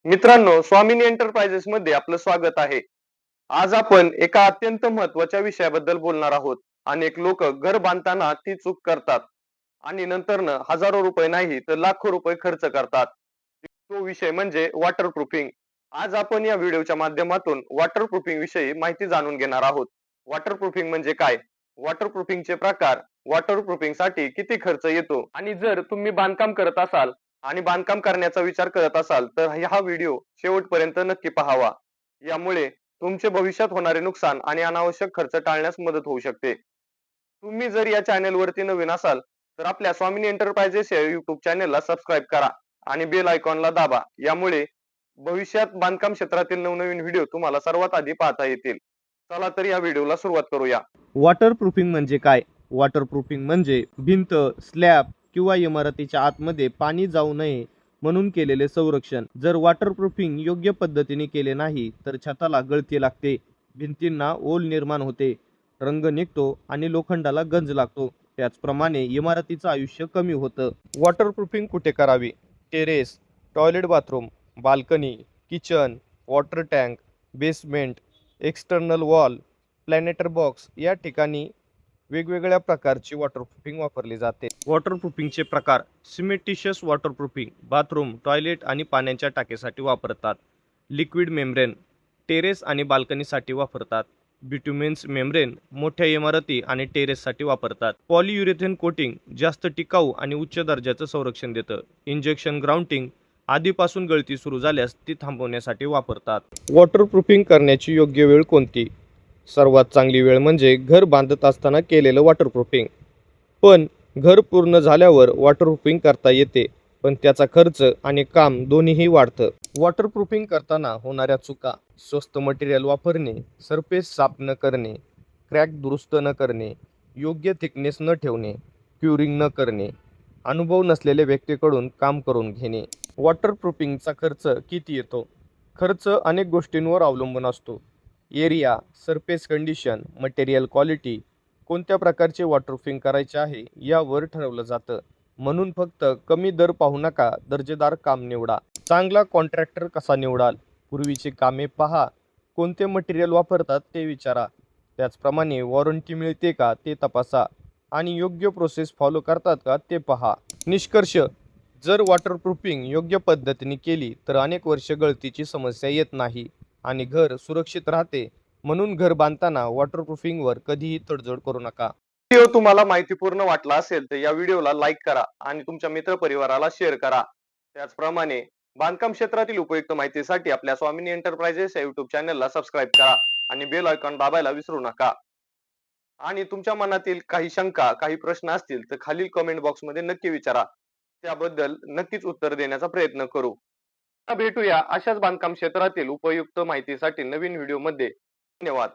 मित्रांनो, स्वामिनी एंटरप्राइजेस मध्ये आपलं स्वागत आहे. आज आपण एका अत्यंत महत्त्वाच्या विषयाबद्दल बोलणार आहोत. अनेक लोक घर बांधताना ती चूक करतात आणि नंतरनं हजारो रुपये नाही तर लाखो रुपये खर्च करतात. तो विषय म्हणजे वॉटर प्रूफिंग. आज आपण या व्हिडिओच्या माध्यमातून वॉटर प्रूफिंग विषयी माहिती जाणून घेणार आहोत. वॉटर प्रूफिंग म्हणजे काय? वॉटर प्रूफिंगचे प्रकार, वॉटर प्रूफिंग साठी किती खर्च येतो आणि जर तुम्ही बांधकाम करत असाल आणि बांधकाम करण्याचा विचार करत असाल तर हा व्हिडिओ शेवटपर्यंत नक्की पाहावा. यामुळे तुमचे भविष्यात होणारे नुकसान आणि अनावश्यक खर्च टाळण्यास मदत होऊ शकते. तुम्ही जर या चॅनलवरती नवीन असाल तर आपल्या स्वामिनी एंटरप्राइजेस या युट्यूब चॅनलला सबस्क्राईब करा आणि बेल आयकॉनला दाबा. यामुळे भविष्यात बांधकाम क्षेत्रातील नवनवीन व्हिडिओ तुम्हाला सर्वात आधी पाहता येतील. चला तर या व्हिडिओला सुरुवात करूया. वॉटरप्रूफिंग म्हणजे काय? वॉटरप्रूफिंग म्हणजे भिंत, स्लॅब किंवा इमारतीच्या आतमध्ये पाणी जाऊ नये म्हणून केलेले संरक्षण. जर वॉटरप्रूफिंग योग्य पद्धतीने केले नाही तर छताला गळती लागते, भिंतींना ओल निर्माण होते, रंग निघतो आणि लोखंडाला गंज लागतो. त्याचप्रमाणे इमारतीचं आयुष्य कमी होतं. वॉटरप्रूफिंग कुठे करावी? Terrace, toilet bathroom, balcony, kitchen, water tank, basement, external wall, planter box या ठिकाणी वेगवेगळ्या प्रकारची वॉटरप्रूफिंग वापरली जाते. वॉटरप्रूफिंगचे प्रकार: सिमेंटिशियस वॉटरप्रूफिंग बाथरूम, टॉयलेट आणि पाण्याच्या टाकीसाठी वापरतात. लिक्विड मेम्ब्रेन टेरेस आणि बाल्कनीसाठी वापरतात. बिट्युमेन्स मेम्ब्रेन मोठ्या इमारती आणि टेरेससाठी वापरतात. पॉलियुरेथेन कोटिंग जास्त टिकाऊ आणि उच्च दर्जाचं संरक्षण देतं. इंजेक्शन ग्राउंटिंग आधीपासून गळती सुरू झाल्यास ती थांबवण्यासाठी वापरतात. वॉटरप्रूफिंग करण्याची योग्य वेळ कोणती? सर्वात चांगली वेळ म्हणजे घर बांधत असताना केलेलं वॉटरप्रूफिंग. पण घर पूर्ण झाल्यावर वॉटरप्रूफिंग करता येते, पण त्याचा खर्च आणि काम दोन्हीही वाढतं. वॉटरप्रूफिंग करताना होणाऱ्या चुका: स्वस्त मटेरियल वापरणे, सरफेस साफ न करणे, क्रॅक दुरुस्त न करणे, योग्य थिकनेस न ठेवणे, क्युरिंग न करणे, अनुभव नसलेल्या व्यक्तीकडून काम करून घेणे. वॉटरप्रूफिंगचा खर्च किती येतो? खर्च अनेक गोष्टींवर अवलंबून असतो. Area, surface condition, material quality, कोणत्या प्रकारचे वॉटरप्रूफिंग करायचे आहे यावर ठरवलं जातं. म्हणून फक्त कमी दर पाहू नका, दर्जेदार काम निवडा. चांगला कॉन्ट्रॅक्टर कसा निवडाल? पूर्वीची कामे पहा, कोणते मटेरियल वापरतात ते विचारा, त्याचप्रमाणे वॉरंटी मिळते का ते तपासा आणि योग्य प्रोसेस फॉलो करतात का ते पहा. निष्कर्ष: जर वॉटरप्रूफिंग योग्य पद्धतीने केली तर अनेक वर्ष गळतीची समस्या येत नाही आणि घर सुरक्षित राहते. म्हणून घर बांधताना वॉटरप्रूफिंगवर कधीही तडजोड करू नका. व्हिडिओ तुम्हाला माहितीपूर्ण वाटला असेल तर या व्हिडिओला लाईक करा आणि तुमच्या मित्रपरिवाराला शेअर करा. त्याचप्रमाणे बांधकाम क्षेत्रातील उपयुक्त माहितीसाठी आपल्या स्वामिनी एंटरप्राइजेस या युट्यूब चॅनलला सबस्क्राईब करा आणि बेल आयकॉन दाबायला विसरू नका. आणि तुमच्या मनातील काही शंका, काही प्रश्न असतील तर खालील कमेंट बॉक्समध्ये नक्की विचारा. त्याबद्दल नक्कीच उत्तर देण्याचा प्रयत्न करू. आता भेटूया अशाच बांधकाम क्षेत्रातील उपयुक्त माहितीसाठी नवीन व्हिडिओमध्ये. धन्यवाद.